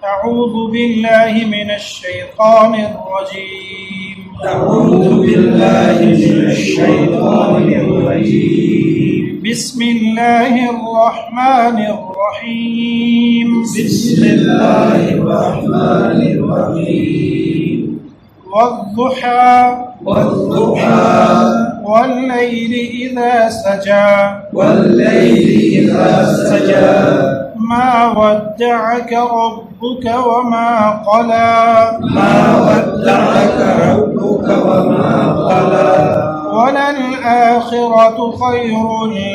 أعوذ بالله من الشيطان الرجيم. أعوذ بالله من الشيطان الرجيم. بسم الله الرحمن الرحيم. بسم الله الرحمن الرحيم. والضحى والضحى والليل إذا سجى والليل إذا سجى ما ودعك ربك وما قلى ما ودعك ربك وما قلى وللآخرة خير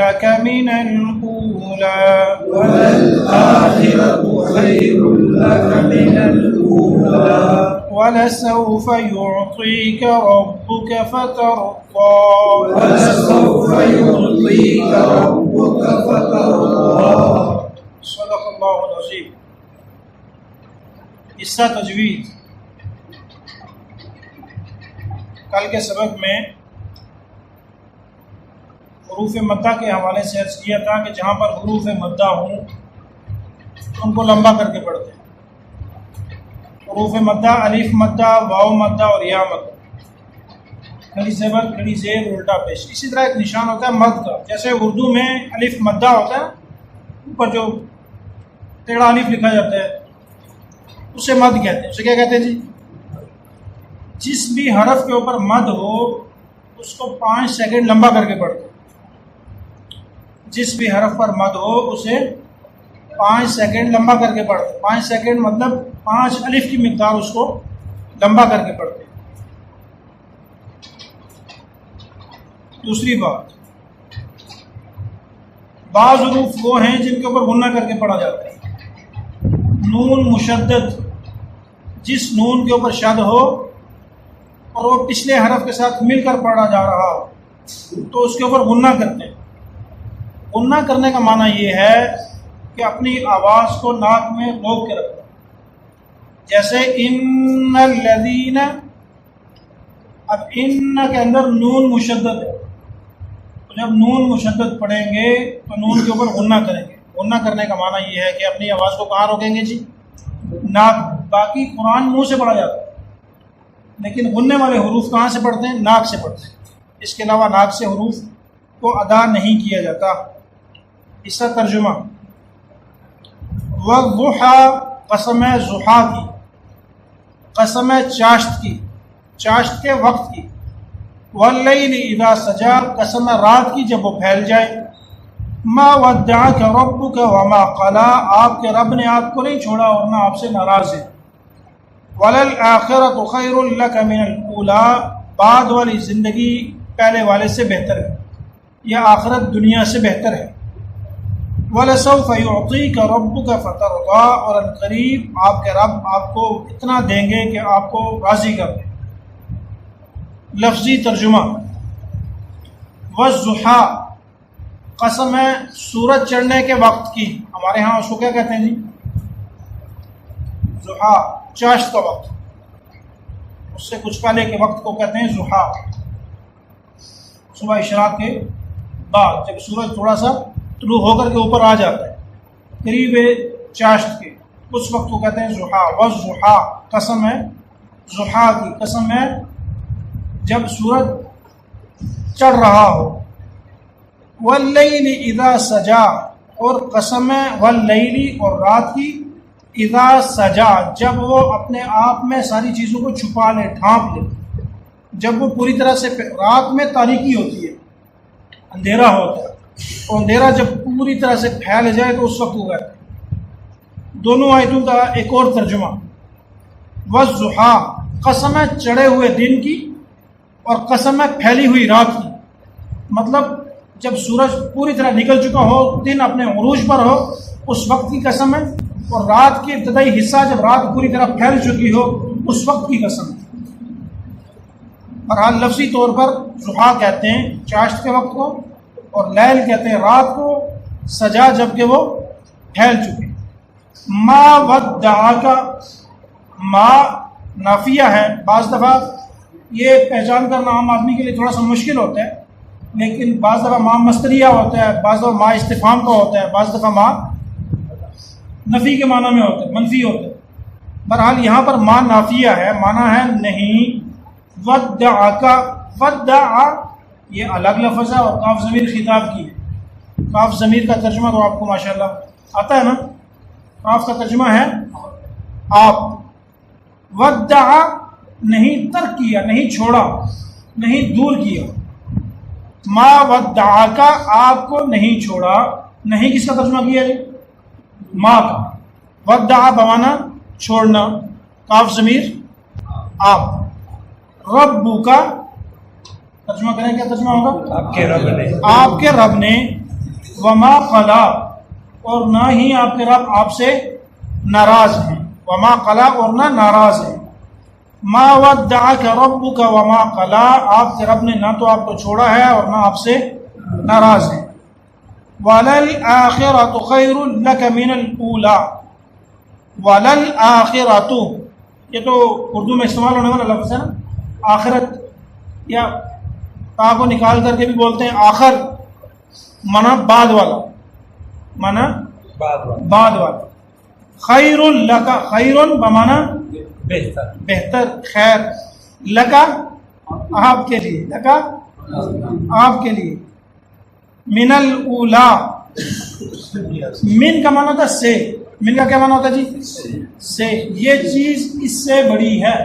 لك من الأولى وللآخرة خير لك من الأولى ولسوف يعطيك ربك فترضى. ولسوف يعطيك ربك فترضى. صدق اللہ العظیم. حصہ تجوید. کل کے سبق میں حروف مدہ کے حوالے سے عرض کیا تھا کہ جہاں پر حروف مدہ ہوں ان کو لمبا کر کے پڑھتے ہیں. حروف مدہ الف مدہ، واو مدہ اور یا مدہ، کھڑی زبر کھڑی زیر الٹا پیش. اسی طرح ایک نشان ہوتا ہے مد کا. جیسے اردو میں الف مدہ ہوتا ہے، اوپر جو ٹیڑھا الف لکھا جاتا ہے اسے مد کہتے ہیں. اسے کیا کہتے ہیں جی؟ جس بھی حرف کے اوپر مد ہو اس کو 5 سیکنڈ لمبا کر کے پڑھتے ہیں. جس بھی حرف پر مد ہو اسے 5 سیکنڈ لمبا کر کے پڑھتے ہیں. 5 سیکنڈ مطلب 5 الف کی مقدار اس کو لمبا کر کے پڑھتے ہیں. دوسری بات، بعض حروف وہ ہیں جن کے اوپر غنہ کر کے پڑھا جاتا ہے. نون مشدد، جس نون کے اوپر شد ہو اور وہ پچھلے حرف کے ساتھ مل کر پڑھا جا رہا ہو تو اس کے اوپر غنہ کرتے ہیں. غنہ کرنے کا معنی یہ ہے کہ اپنی آواز کو ناک میں روک کے رکھنا. جیسے ان الذین، اب ان کے اندر نون مشدد ہے، تو جب نون مشدد پڑھیں گے تو نون کے اوپر غنہ کریں گے. غنہ کرنے کا معنی یہ ہے کہ اپنی آواز کو کہاں روکیں گے جی؟ ناک. باقی قرآن منہ سے پڑھا جاتا ہے لیکن غننے والے حروف کہاں سے پڑھتے ہیں؟ ناک سے پڑھتے ہیں. اس کے علاوہ ناک سے حروف کو ادا نہیں کیا جاتا. اس کا ترجمہ، والضحیٰ قسم ہے ضحیٰ کی، قسم ہے چاشت کی، چاشت کے وقت کی. واللیل اذا سجا قسم ہے رات کی جب وہ پھیل جائے. ما ودعک ربک وما قلا آپ کے رب نے آپ کو نہیں چھوڑا اور نہ آپ سے ناراض ہے. وللآخرۃ خیر لک من الاولی بعد والی زندگی پہلے والے سے بہتر ہے، یا آخرت دنیا سے بہتر ہے. وَلَسَوْفَ يُعْطِيكَ رَبُّكَ فَتَرْضَىٰ اور عنقریب آپ کے رب آپ کو اتنا دیں گے کہ آپ کو راضی کر دیں. لفظی ترجمہ، وَالضُّحَىٰ قسم ہے سورج چڑھنے کے وقت کی. ہمارے ہاں اس کو کیا کہتے ہیں جی؟ ضحیٰ، چاشت کا وقت. اس سے کچھ پہلے کے وقت کو کہتے ہیں ضحیٰ. صبح اشراق کے بعد جب سورج تھوڑا سا طلوع ہو کر کے اوپر آ جاتا ہے قریب چاشت کے، اس وقت کو کہتے ہیں ضحیٰ. والضحیٰ قسم ہے ضحیٰ کی، قسم ہے جب سورج چڑھ رہا ہو. واللیل اذا سجا اور قسم ہے واللیل اور رات کی، اذا سجا جب وہ اپنے آپ میں ساری چیزوں کو چھپا لے، ڈھانپ لے. جب وہ پوری طرح سے، رات میں تاریکی ہوتی ہے، اندھیرا ہوتا ہے، اور اندھیرا جب پوری طرح سے پھیل جائے تو اس وقت وہ کہتے ہیں. دونوں آیتوں کا ایک اور ترجمہ، والضحیٰ قسم ہے چڑھے ہوئے دن کی اور قسم ہے پھیلی ہوئی رات کی. مطلب جب سورج پوری طرح نکل چکا ہو، دن اپنے عروج پر ہو، اس وقت کی قسم ہے. اور رات کے ابتدائی حصہ جب رات پوری طرح پھیل چکی ہو اس وقت کی قسم ہے. بہرحال لفظی طور پر ضحیٰ کہتے ہیں چاشت کے وقت کو، اور لیل کہتے ہیں رات کو، سجا جب کہ وہ پھیل چکے. ما ودعک، ما نافیہ ہے. بعض دفعہ یہ پہچان کرنا عام آدمی کے لیے تھوڑا سا مشکل ہوتا ہے، لیکن بعض دفعہ ما مستریہ ہوتا ہے، بعض دفعہ ما استفہام کا ہوتا ہے، بعض دفعہ ما نفی کے معنی میں ہوتا ہے، منفی ہوتا ہے. بہرحال یہاں پر ما نافیہ ہے، معنی ہے نہیں. ودعک، ودع یہ الگ لفظ ہے اور کاف ضمیر خطاب کی ہے. کاف ضمیر کا ترجمہ تو آپ کو ماشاءاللہ آتا ہے نا. کاف کا ترجمہ ہے آپ. ودع نہیں ترک کیا، نہیں چھوڑا، نہیں دور کیا. ما ودعک آپ کو نہیں چھوڑا. نہیں کس کا ترجمہ کیا جی؟ ما کا. ودع بمانا چھوڑنا، کاف ضمیر آپ. ربو کا ترجمہ کریں، کیا ترجمہ ہوگا؟ آپ کے رب نے. آپ کے رب نے. وما قلا اور نہ ہی آپ کے رب آپ سے ناراض ہیں. وما قلا اور نہ ناراض ہیں. ما ودعک ربک وما قلا آپ کے رب نے نہ تو آپ کو چھوڑا ہے اور نہ آپ سے ناراض ہیں. وَلَلْآخِرَةُ خَيْرٌ لَكَ مِنَ الْأُولَى. وَلَلْآخِرَةُ یہ تو اردو میں استعمال ہونے والا لفظ ہے نا. آخرت یا تا کو نکال کر کے بھی بولتے ہیں آخر، مانا بعد والا، مانا بعد والا. خیر لک، خیر بمانا بہتر. بہتر، خیر. لکا آپ کے لیے، لکا آپ کے لیے. من الاولا، من کا معنی ہوتا ہے سے. من کا کیا معنی ہوتا ہے جی؟ سے. یہ چیز اس سے بڑی ہے.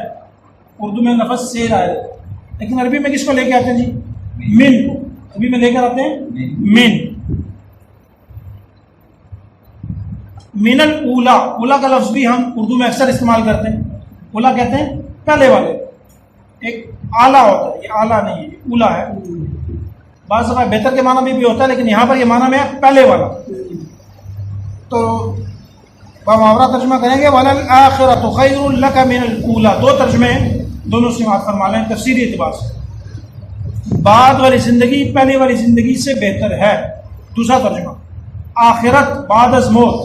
اردو میں لفظ سے آیا ہے، لیکن عربی میں کس کو لے کے آتے ہیں جی؟ من کو. عربی میں لے کر آتے ہیں من. من الاولا، اولا کا لفظ بھی ہم اردو میں اکثر استعمال کرتے ہیں. اولا کہتے ہیں پہلے والے. ایک اعلیٰ ہوتا ہے، یہ اعلیٰ نہیں ہے، اولا ہے. بعض دفعہ بہتر کے معنی میں بھی ہوتا ہے، لیکن یہاں پر یہ معنی میں ہے پہلے والا. تو باماورہ ترجمہ کریں گے وَلَلْآخِرَةُ خَيْرٌ لَكَ مِنَ الْأُولَى. دو ترجمے دونوں سماعت فرما لیں تفسیری اعتبار سے. بعد والی زندگی پہلے والی زندگی سے بہتر ہے. دوسرا ترجمہ آخرت بعد از موت،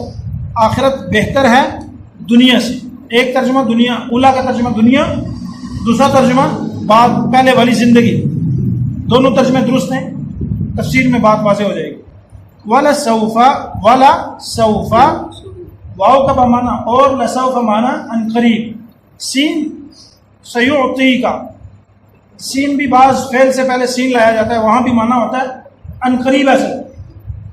آخرت بہتر ہے دنیا سے. ایک ترجمہ دنیا، اولا کا ترجمہ دنیا، دوسرا ترجمہ بعد پہلے والی زندگی. دونوں ترجمے درست ہیں، تفسیر میں بات واضح ہو جائے گی. وَلَسَوْفَ، وَلَا سَوْفَ واو کا بمانا اور لسوف مانا ان قریب. سین سیعطی کا، سین بھی بعض فعل سے پہلے سین لایا جاتا ہے، وہاں بھی مانا ہوتا ہے ان قریب. ایسے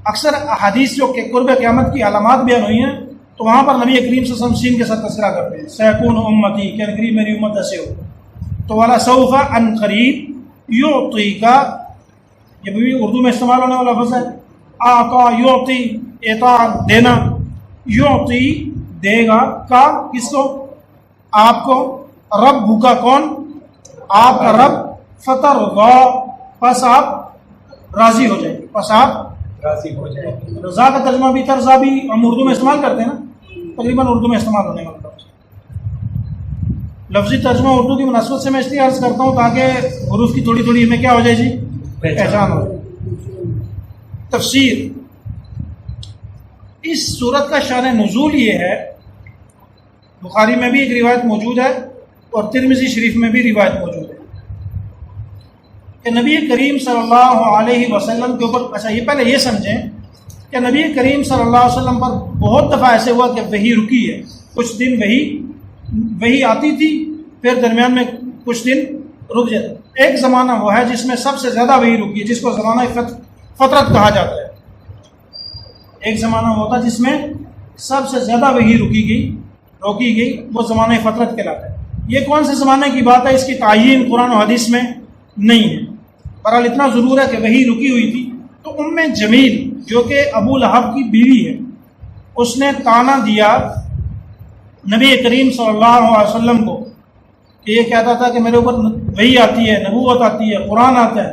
اکثر احادیث جو کہ قرب قیامت کی علامات بیان ہوئی ہیں تو وہاں پر نبی کریم صلی اللہ علیہ وسلم سین کے ساتھ تذکرہ کرتے ہیں، سیکون امتی کہ ان قریب میری امت ایسے ہو. تو والا سوف ان قریب. یعطی کا یہ بھی اردو میں استعمال ہونے والا لفظ ہے. آتا یعطی، اعطاء دینا. یعطی دے گا، کا کس کو؟ آپ کو. رب بھوکا کون؟ آپ کا رب. فترضا پس آپ راضی ہو جائیں گے، پس آپ راضی ہو جائے. رضا کا ترجمہ بھی ترضا بھی ہم اردو میں استعمال کرتے ہیں نا، تقریباً اردو میں استعمال ہونے والا لفظ. لفظی ترجمہ اردو کی مناسبت سے میں اس لیے عرض کرتا ہوں تاکہ حروف کی تھوڑی تھوڑی ہمیں کیا ہو جائے جی؟ پہچان ہو جائے. تفسیر. اس صورت کا شان نزول یہ ہے، بخاری میں بھی ایک روایت موجود ہے اور ترمذی شریف میں بھی روایت موجود ہے کہ نبی کریم صلی اللہ علیہ وسلم کے اوپر، اچھا یہ پہلے یہ سمجھیں کہ نبی کریم صلی اللہ علیہ وسلم پر بہت دفعہ ایسے ہوا کہ وحی رکی ہے. کچھ دن وحی آتی تھی، پھر درمیان میں کچھ دن رک جاتا. ایک زمانہ وہ ہے جس میں سب سے زیادہ وحی رکی ہے، جس کو زمانہ فترت کہا جاتا ہے. ایک زمانہ ہوتا جس میں سب سے زیادہ وحی روکی گئی، وہ زمانہ فترت کہلاتا ہے. یہ کون سے زمانے کی بات ہے، اس کی تعین قرآن و حدیث میں نہیں ہے. بہرحال اتنا ضرور ہے کہ وحی رکی ہوئی تھی. تو ام جمیل جو کہ ابو لہب کی بیوی ہے، اس نے تانا دیا نبی کریم صلی اللہ علیہ وسلم کو کہ یہ کہتا تھا کہ میرے اوپر وحی آتی ہے، نبوت آتی ہے، قرآن آتا ہے.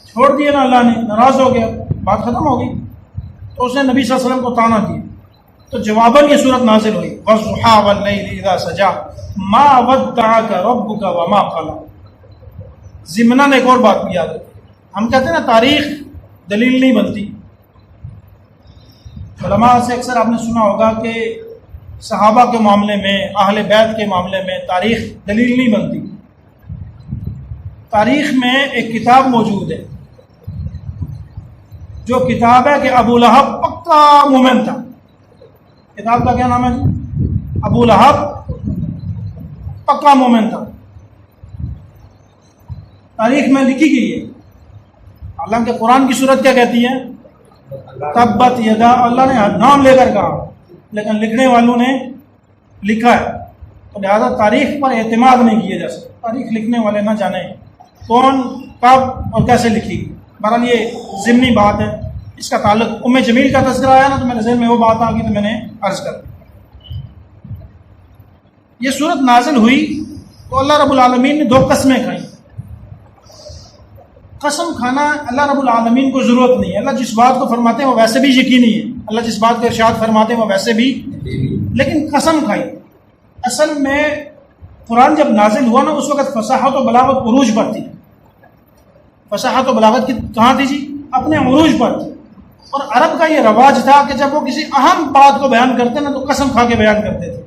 چھوڑ دیا نا اللہ نے، ناراض ہو گیا، بات ختم ہو گئی. تو اس نے نبی صلی اللہ علیہ وسلم کو تانا دیا. تو جواباً یہ صورت نازل ہوئی وَالضُّحَىٰ وَاللَّيْلِ إِذَا سَجَىٰ مَا وَدَّعَكَ رَبُّكَ وَمَا قَلَىٰ. ضمناً ایک اور بات بھی یاد ہے، ہم کہتے ہیں نا تاریخ دلیل نہیں بنتی. علماء سے اکثر آپ نے سنا ہوگا کہ صحابہ کے معاملے میں، اہل بیت کے معاملے میں تاریخ دلیل نہیں بنتی. تاریخ میں ایک کتاب موجود ہے، جو کتاب ہے کہ ابو لہب پکا مومن تھا. کتاب کا کیا نام ہے جی؟ ابو لہب پکا مومن تھا. تاریخ میں لکھی گئی ہے. اللہ کے قرآن کی صورت کیا کہتی ہے؟ تبت یدا. اللہ نے نام لے کر کہا لیکن لکھنے والوں نے لکھا ہے. تو لہٰذا تاریخ پر اعتماد نہیں کیا جا سکتا. تاریخ لکھنے والے نہ جانے کون کب اور کیسے لکھی. بہرحال یہ ضمنی بات ہے. اس کا تعلق ام جمیل کا تذکرہ آیا نا تو میرے ذہن میں وہ بات آ گئی تو میں نے عرض کر دی. یہ صورت نازل ہوئی تو اللہ رب العالمین نے 2 قسمیں کھائیں. قسم کھانا اللہ رب العالمین کو ضرورت نہیں ہے. اللہ جس بات کو فرماتے ہیں وہ ویسے بھی یقینی ہے. اللہ جس بات کو ارشاد فرماتے ہیں وہ ویسے بھی. لیکن قسم کھائی. اصل میں قرآن جب نازل ہوا نا اس وقت فصاحت و بلاغت عروج پر تھی. فصاحت و بلاغت کی کہاں تھی جی؟ اپنے عروج پر تھی. اور عرب کا یہ رواج تھا کہ جب وہ کسی اہم بات کو بیان کرتے نا تو قسم کھا کے بیان کرتے تھے.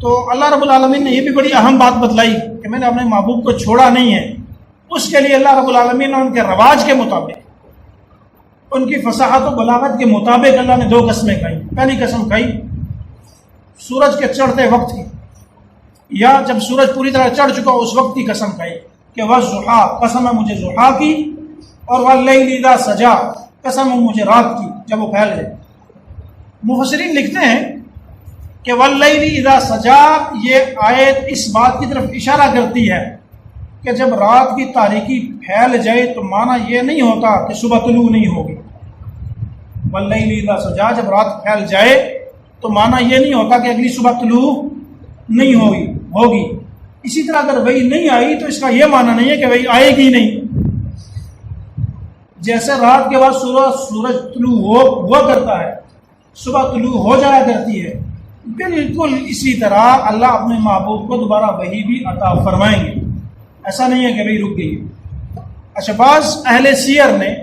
تو اللہ رب العالمین نے یہ بھی بڑی اہم بات بتلائی کہ میں نے اپنے محبوب کو چھوڑا نہیں ہے. اس کے لیے اللہ رب العالمین نے ان کے رواج کے مطابق ان کی فصاحت و بلاغت کے مطابق اللہ نے 2 قسمیں کھائیں. پہلی قسم کھائی سورج کے چڑھتے وقت کی, یا جب سورج پوری طرح چڑھ چکا اس وقت کی قسم کھائی کہ والضحیٰ, قسم ہے مجھے ضحیٰ کی, اور واللیل اذا سجا, قسم ہے مجھے رات کی جب وہ پھیل جائے. مفسرین لکھتے ہیں کہ واللیل اذا سجا یہ آیت اس بات کی طرف اشارہ کرتی ہے کہ جب رات کی تاریکی پھیل جائے تو معنی یہ نہیں ہوتا کہ صبح طلوع نہیں ہوگی. واللیل اذا سجا, جب رات پھیل جائے تو معنی یہ نہیں ہوتا کہ اگلی صبح طلوع نہیں ہوگی. اسی طرح اگر وہی نہیں آئی تو اس کا یہ معنی نہیں ہے کہ وہی آئے گی نہیں. جیسے رات کے بعد سورج طلوع ہوا کرتا ہے, صبح طلوع ہو جایا کرتی ہے, بالکل اسی طرح اللہ اپنے محبوب کو دوبارہ وحی بھی عطا فرمائیں گے. ایسا نہیں ہے کہ وہی رک گئی. اچھا, بعض اہل سیر نے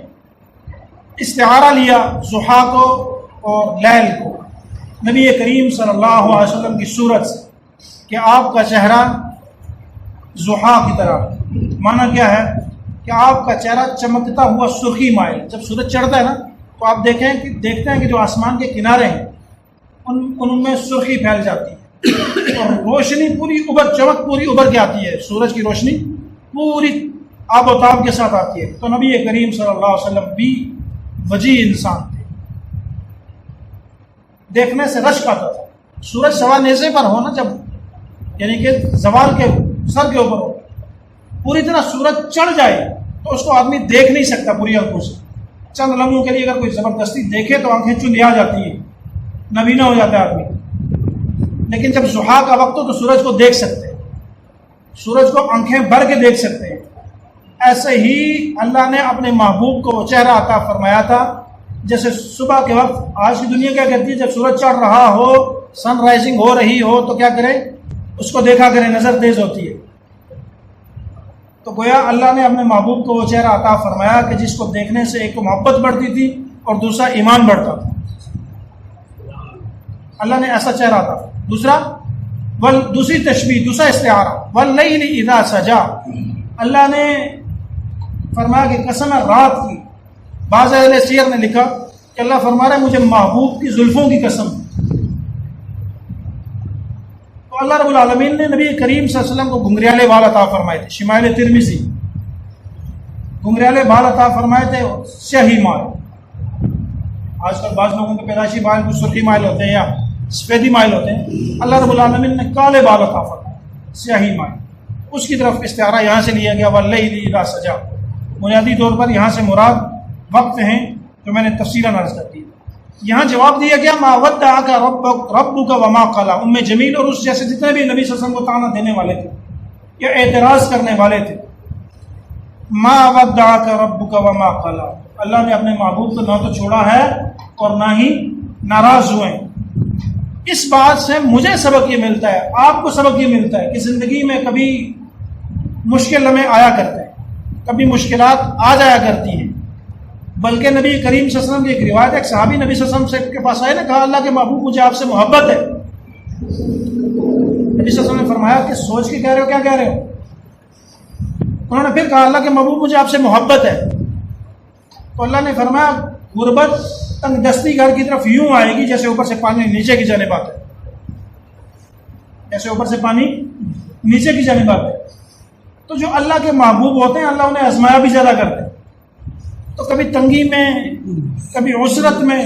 استعارہ لیا ضحیٰ کو اور لیل کو نبی کریم صلی اللہ علیہ وسلم کی صورت سے کہ آپ کا چہرہ ضحیٰ کی طرح. معنی کیا ہے کہ آپ کا چہرہ چمکتا ہوا سرخی مائل. جب سورج چڑھتا ہے نا تو آپ دیکھتے ہیں کہ جو آسمان کے کنارے ہیں ان میں سرخی پھیل جاتی ہے اور روشنی پوری چمک پوری ابھر کے آتی ہے. سورج کی روشنی پوری آب و تاب کے ساتھ آتی ہے. تو نبی کریم صلی اللہ علیہ وسلم بھی وجیح انسان تھے, دیکھنے سے رشک آتا تھا. سورج سوا نیزے پر ہو نا جب, یعنی کہ زوال کے سر کے اوپر ہو, پوری طرح سورج چڑھ جائے تو اس کو آدمی دیکھ نہیں سکتا پوری آنکھوں سے. چند لمحوں کے لیے اگر کوئی زبردستی دیکھے تو آنکھیں چندیا جاتی ہیں, نبینا ہو جاتا ہے آدمی. لیکن جب ضحیٰ کا وقت ہو تو سورج کو دیکھ سکتے ہیں, سورج کو آنکھیں بھر کے دیکھ سکتے ہیں. ایسے ہی اللہ نے اپنے محبوب کو وہ چہرہ عطا فرمایا تھا جیسے صبح کے وقت. آج کی دنیا کیا کہتی ہے, جب سورج چڑھ رہا ہو, سن رائزنگ ہو رہی ہو تو کیا کرے, اس کو دیکھا کرے, نظر تیز ہوتی ہے. تو گویا اللہ نے اپنے محبوب کو وہ چہرہ عطا فرمایا کہ جس کو دیکھنے سے ایک تو محبت بڑھتی تھی اور دوسرا ایمان بڑھتا تھا. اللہ نے ایسا چہرہ تھا. دوسری تشبیہ, دوسرا استعارہ واللیل اذا سجا. اللہ نے فرمایا کہ قسم ہے رات کی. بعض اہل سیر نے لکھا کہ اللہ فرما رہا ہے مجھے محبوب کی زلفوں کی قسم. تو اللہ رب العالمین نے نبی کریم صلی اللہ علیہ وسلم کو گھنگریالے بال عطا فرمائے تھے. شمائل ترمذی گھنگریالے بال عطا فرمائے تھے, سیاہی مائل. آج کل بعض لوگوں کے پیدائشی مائل کچھ سرخی مائل ہوتے ہیں یا سفیدی مائل ہوتے ہیں. اللہ رب العالمین نے کالے بال عطا فرمائے, سیاہی مائل. اس کی طرف استعارہ یہاں سے لیا گیا واللیل اذا سجا. بنیادی طور پر یہاں سے مراد وقت ہیں جو میں نے تفصیلاً عرض کر دی. یہاں جواب دیا گیا ما ودعک ربک وما قلی. ام جمیل اور اس جیسے جتنے بھی نبی صلی اللہ علیہ وسلم کو طعنہ دینے والے تھے یا اعتراض کرنے والے تھے, ما ودعک ربک وما قلی, اللہ نے اپنے محبوب کو نہ تو چھوڑا ہے اور نہ ہی ناراض ہوئے. اس بات سے مجھے سبق یہ ملتا ہے, آپ کو سبق یہ ملتا ہے کہ زندگی میں کبھی مشکل لمحے آیا کرتے ہیں, کبھی مشکلات آ جایا کرتی ہیں. بلکہ نبی کریم صلی اللہ علیہ وسلم کی ایک روایت ہے, ایک صحابی نبی صلی اللہ علیہ وسلم کے پاس آئے نا, کہا اللہ کے محبوب مجھے آپ سے محبت ہے. نبی صلی اللہ علیہ وسلم نے فرمایا کہ سوچ کے کہہ رہے ہو, کیا کہہ رہے ہو؟ انہوں نے پھر کہا اللہ کے محبوب مجھے آپ سے محبت ہے. تو اللہ نے فرمایا غربت تنگ دستی گھر کی طرف یوں آئے گی جیسے اوپر سے پانی نیچے کی جانب آتا ہے. جیسے اوپر سے پانی نیچے کی جانب آتا ہے. تو جو اللہ کے محبوب ہوتے ہیں اللہ انہیں آزمایا بھی زیادہ کرتے ہیں. تو کبھی تنگی میں کبھی عسرت میں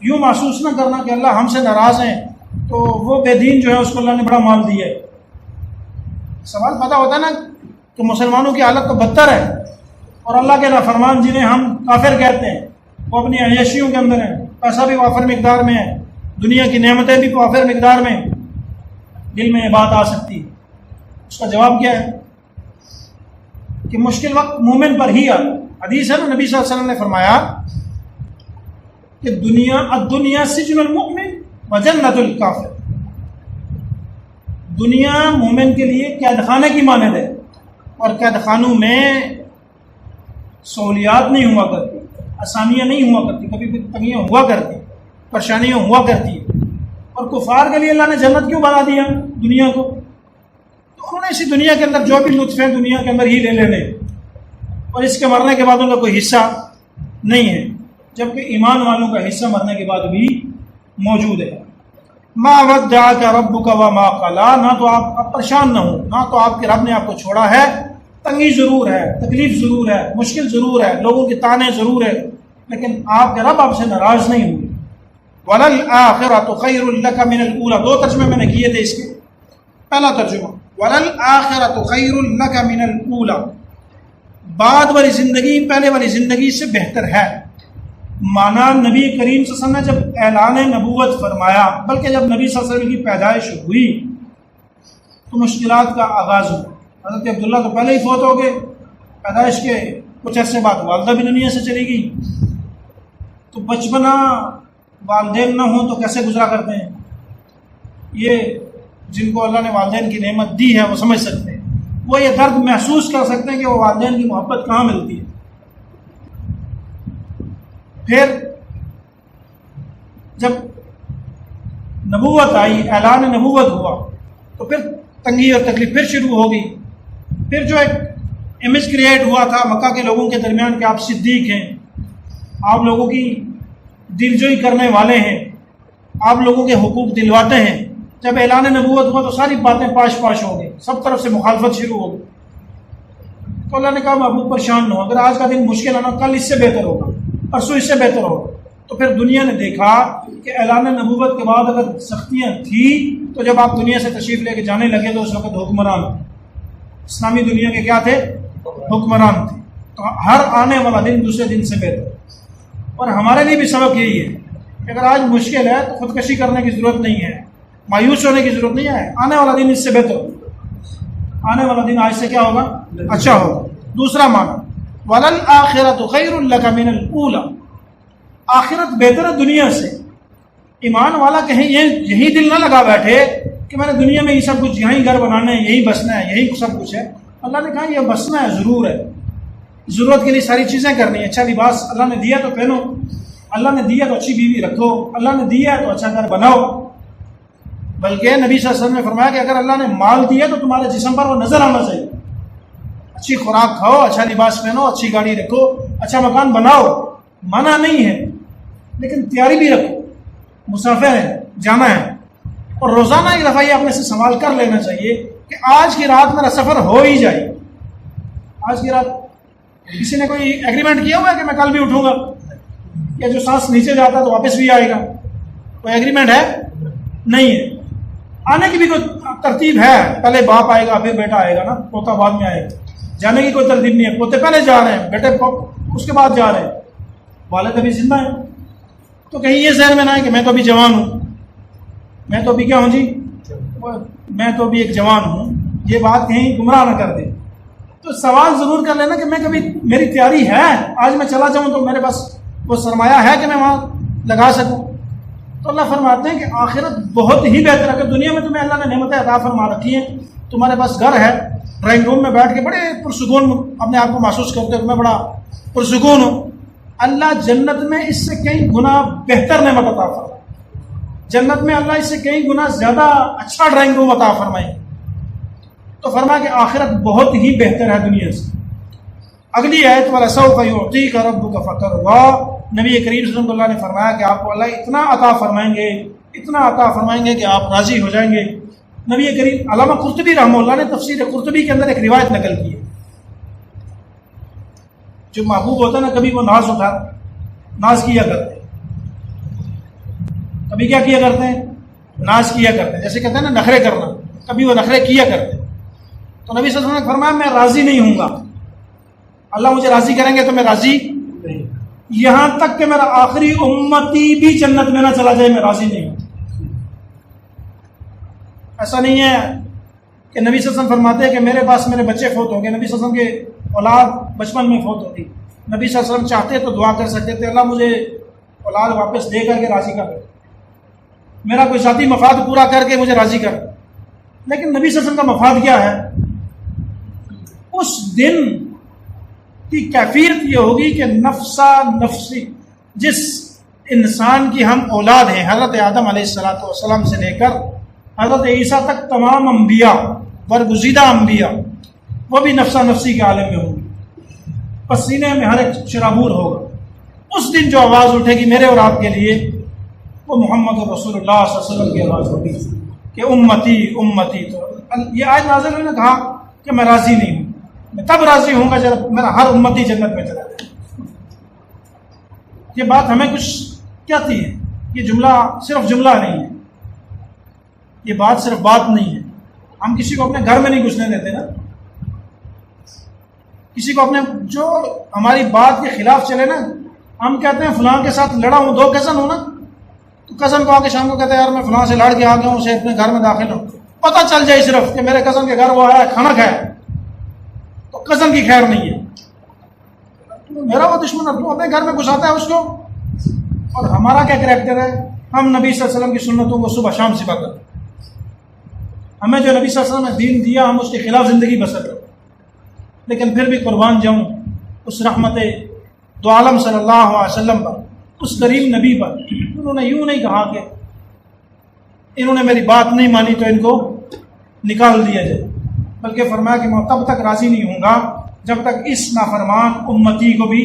یوں محسوس نہ کرنا کہ اللہ ہم سے ناراض ہیں تو وہ بے دین جو ہے اس کو اللہ نے بڑا مال دیا ہے. سوال پیدا ہوتا ہے نا کہ مسلمانوں کی حالت تو بدتر ہے اور اللہ کے نافرمان جنہیں ہم کافر کہتے ہیں وہ اپنی عیاشیوں کے اندر ہیں, پیسہ بھی وافر مقدار میں ہے, دنیا کی نعمتیں بھی وافر مقدار میں, دل میں یہ بات آ سکتی ہے. اس کا جواب کیا ہے کہ مشکل وقت مومن پر ہی آتا. حدیث ہے نا, نبی صلی اللہ علیہ وسلم نے فرمایا کہ الدنیا سجن المؤمن و جنت الکافر. دنیا مومن کے لیے قید خانے کی مانند ہے اور قید خانوں میں سہولیات نہیں ہوا کرتی, آسانیاں نہیں ہوا کرتی, کبھی بھی تنگیاں ہوا کرتی, پریشانیاں ہوا کرتی. اور کفار کے لیے اللہ نے جنت کیوں بنا دیا دنیا کو؟ تو انہوں نے اسی دنیا کے اندر جو بھی لطف ہیں دنیا کے اندر ہی لے لینے اور اس کے مرنے کے بعد ان کا کوئی حصہ نہیں ہے, جبکہ ایمان والوں کا حصہ مرنے کے بعد بھی موجود ہے. ما ودعک ربک وما قلی, نہ تو آپ پریشان نہ ہوں, نہ تو آپ کے رب نے آپ کو چھوڑا ہے. تنگی ضرور ہے, تکلیف ضرور ہے, مشکل ضرور ہے, لوگوں کے تانے ضرور ہے, لیکن آپ کے رب آپ سے ناراض نہیں ہوئے. وَلَلْآخِرَةُ خَيْرٌ لَكَ مِنَ الْأُولَىٰ, دو ترجمے میں نے کیے تھے اس کے. پہلا ترجمہ وَلَلْآخِرَةُ خَيْرٌ لَكَ مِنَ الْأُولَىٰ, بعد والی زندگی پہلے والی زندگی سے بہتر ہے. مانا نبی کریم صلی اللہ علیہ وسلم نے جب اعلان نبوت فرمایا, بلکہ جب نبی صلی اللہ علیہ وسلم کی پیدائش ہوئی تو مشکلات کا آغاز ہوا. حضرت عبداللہ تو پہلے ہی فوت ہو گئے, پیدائش کے کچھ عرصے بعد والدہ بھی دنیا سے چلی گئی. تو بچپنا والدین نہ ہوں تو کیسے گزرا کرتے ہیں؟ یہ جن کو اللہ نے والدین کی نعمت دی ہے وہ سمجھ سکتے ہیں, وہ یہ درد محسوس کر سکتے ہیں کہ وہ والدین کی محبت کہاں ملتی ہے. پھر جب نبوت آئی, اعلان نبوت ہوا, تو پھر تنگی اور تکلیف پھر شروع ہو گئی. پھر جو ایک امیج کریٹ ہوا تھا مکہ کے لوگوں کے درمیان کہ آپ صدیق ہیں, آپ لوگوں کی دلجوئی کرنے والے ہیں, آپ لوگوں کے حقوق دلواتے ہیں, جب اعلان نبوت ہوا تو ساری باتیں پاش پاش ہو گئی, سب طرف سے مخالفت شروع ہو گئی. تو اللہ نے کہا محبوب پریشان نہ ہو, اگر آج کا دن مشکل ہے نا کل اس سے بہتر ہوگا, پرسوں اس سے بہتر ہوگا. تو پھر دنیا نے دیکھا کہ اعلان نبوت کے بعد اگر سختیاں تھیں تو جب آپ دنیا سے تشریف لے کے جانے لگے تو اس وقت حکمران اسلامی دنیا کے کیا تھے؟ حکمران تھے. تو ہر آنے والا دن دوسرے دن سے بہتر. اور ہمارے لیے بھی سبق یہی ہے کہ اگر آج مشکل ہے تو خودکشی کرنے کی ضرورت نہیں ہے, مایوس ہونے کی ضرورت نہیں ہے. آنے والا دن اس سے بہتر ہوگا, آنے والا دن آج سے کیا ہوگا؟ اچھا ہوگا. دوسرا معنی وَلَلْآخِرَةُ خَيْرٌ لَكَ مِنَ الْأُولَىٰ, آخرت بہتر ہے دنیا سے. ایمان والا کہیں یہی دل نہ لگا بیٹھے کہ میں نے دنیا میں یہ سب کچھ یہیں گھر بنانا ہے, یہیں بسنا ہے, یہی سب کچھ ہے. اللہ نے کہا یہ بسنا ہے, ضرور ہے, ضرورت کے لیے ساری چیزیں کرنی ہیں. اچھا لباس اللہ نے دیا تو پہنو, اللہ نے دیا تو اچھی بیوی رکھو, اللہ نے دیا تو اچھا گھر بناؤ. بلکہ نبی صلی اللہ علیہ وسلم نے فرمایا کہ اگر اللہ نے مال دیا تو تمہارے جسم پر وہ نظر آنا چاہیے. اچھی خوراک کھاؤ, اچھا لباس پہنو, اچھی گاڑی رکھو, اچھا مکان بناؤ, منع نہیں ہے, لیکن تیاری بھی رکھو. مسافر ہے, جانا ہے, اور روزانہ ایک دفعہ یہ اپنے سے سوال کر لینا چاہیے کہ آج کی رات میرا سفر ہو ہی جائے. آج کی رات کسی نے کوئی ایگریمنٹ کیا ہوا ہے کہ میں کل بھی اٹھوں گا, یا جو سانس نیچے جاتا ہے تو واپس بھی آئے گا؟ کوئی ایگریمنٹ ہے؟ نہیں ہے. آنے کی بھی کوئی ترتیب ہے, پہلے باپ آئے گا پھر بیٹا آئے گا نا, پوتا بعد میں آئے گا. جانے کی کوئی ترتیب نہیں ہے, پوتے پہلے جا رہے ہیں, بیٹے اس کے بعد جا رہے ہیں, والد ابھی زندہ ہیں. تو کہیں یہ ذہن میں نہ ہے کہ میں تو ابھی جوان ہوں, میں تو ابھی کیا ہوں جی, میں تو ابھی ایک جوان ہوں, یہ بات کہیں گمراہ نہ کر دے. تو سوال ضرور کر لینا کہ میں کبھی, میری تیاری ہے, آج میں چلا جاؤں تو میرے پاس وہ سرمایہ ہے کہ میں وہاں لگا سکوں. تو اللہ فرماتے ہیں کہ آخرت بہت ہی بہتر ہے. اگر دنیا میں تمہیں اللہ نے نعمتیں عطا فرما رکھی ہیں, تمہارے پاس گھر ہے, ڈرائنگ روم میں بیٹھ کے بڑے پرسکون اپنے آپ کو محسوس کرتے ہو, میں بڑا پرسکون ہوں, اللہ جنت میں اس سے کئی گنا بہتر نعمت عطا فرمائے. جنت میں اللہ اس سے کئی گنا زیادہ اچھا ڈرائنگ روم عطا فرمائے. تو فرمایا کہ آخرت بہت ہی بہتر ہے دنیا سے. اگلی آیت وَلَسَوْفَ يُعْطِيكَ رَبُّكَ فَتَرْضَىٰ, نبی کریم صلی اللہ نے فرمایا کہ آپ کو اللہ اتنا عطا فرمائیں گے, اتنا عطا فرمائیں گے کہ آپ راضی ہو جائیں گے. نبی کریم علامہ قرطبی رحمہ اللہ نے تفسیر قرطبی کے اندر ایک روایت نقل کی ہے. جو محبوب ہوتا ہے نا کبھی وہ ناز کیا کرتے ہیں. کبھی کیا کیا کرتے ہیں؟ ناز کیا کرتے ہیں. جیسے کہتے ہیں نا نخرے کرنا, کبھی وہ نخرے کیا کرتے ہیں. تو نبی صلی اللہ علیہ وسلم نے فرمایا میں راضی نہیں ہوں گا, اللہ مجھے راضی کریں گے تو میں راضی نہیں, یہاں تک کہ میرا آخری امتی بھی جنت میں نہ چلا جائے میں راضی نہیں ہوں. ایسا نہیں ہے کہ نبی صلی اللہ علیہ وسلم فرماتے ہیں کہ میرے پاس میرے بچے فوت ہوں گے. نبی صلی اللہ علیہ وسلم کے اولاد بچپن میں فوت ہوتی. نبی صلی اللہ علیہ وسلم چاہتے تو دعا کر سکتے تھے اللہ مجھے اولاد واپس دے کر کے راضی کر دے, میرا کوئی ذاتی مفاد پورا کر کے مجھے راضی کر. لیکن نبی صلی اللہ علیہ وسلم کا مفاد کیا ہے؟ اس دن کی کیفیت یہ ہوگی کہ نفسا نفسی, جس انسان کی ہم اولاد ہیں حضرت آدم علیہ السلام سے لے کر حضرت عیسیٰ تک تمام انبیاء برگزیدہ انبیاء وہ بھی نفسا نفسی کے عالم میں ہوں گے. پسینے میں ہر ایک شرابور ہوگا. اس دن جو آواز اٹھے گی میرے اور آپ کے لیے وہ محمد رسول اللہ صلی اللہ علیہ وسلم کی آواز ہوگی کہ امتی امتی. تو یہ آیت نازل ہوئی نے کہا کہ میں راضی نہیں ہوں, میں تب راضی ہوں گا جب میرا ہر امتی جنت میں چلا جائے. یہ بات ہمیں کچھ کہتی ہے, یہ جملہ صرف جملہ نہیں ہے, یہ بات صرف بات نہیں ہے. ہم کسی کو اپنے گھر میں نہیں گھسنے دیتے نا, کسی کو اپنے جو ہماری بات کے خلاف چلے نا, ہم کہتے ہیں فلاں کے ساتھ لڑا ہوں, دو کزن ہوں نا, تو کزن کو آ کے شام کو کہتے ہیں یار میں فلاں سے لڑ کے آ گیا ہوں, اسے اپنے گھر میں داخل ہوں. پتہ چل جائے صرف کہ میرے کزن کے گھر وہ آیا کھانا کھایا, تو کزن کی خیر نہیں ہے, میرا وہ دشمن ہے, تو اپنے گھر میں گھساتا ہے اس کو. اور ہمارا کیا کریکٹر ہے؟ ہم نبی صلی اللہ علیہ وسلم کی سنتوں کو صبح شام سفا کرتے ہیں. ہمیں جو نبی صلی اللہ علیہ وسلم نے دین دیا ہم اس کے خلاف زندگی بسر کرتے, لیکن پھر بھی قربان جاؤں اس رحمت دو عالم صلی اللہ علیہ وسلم پر, اس کریم نبی پر. انہوں نے یوں نہیں کہا کہ انہوں نے میری بات نہیں مانی تو ان کو نکال دیا جائے, بلکہ فرمایا کہ میں تب تک راضی نہیں ہوں گا جب تک اس نافرمان امتی کو بھی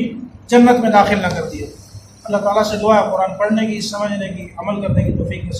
جنت میں داخل نہ کر دیا. اللہ تعالیٰ سے دعا ہے قرآن پڑھنے کی, سمجھنے کی, عمل کرنے کی توفیق نصیب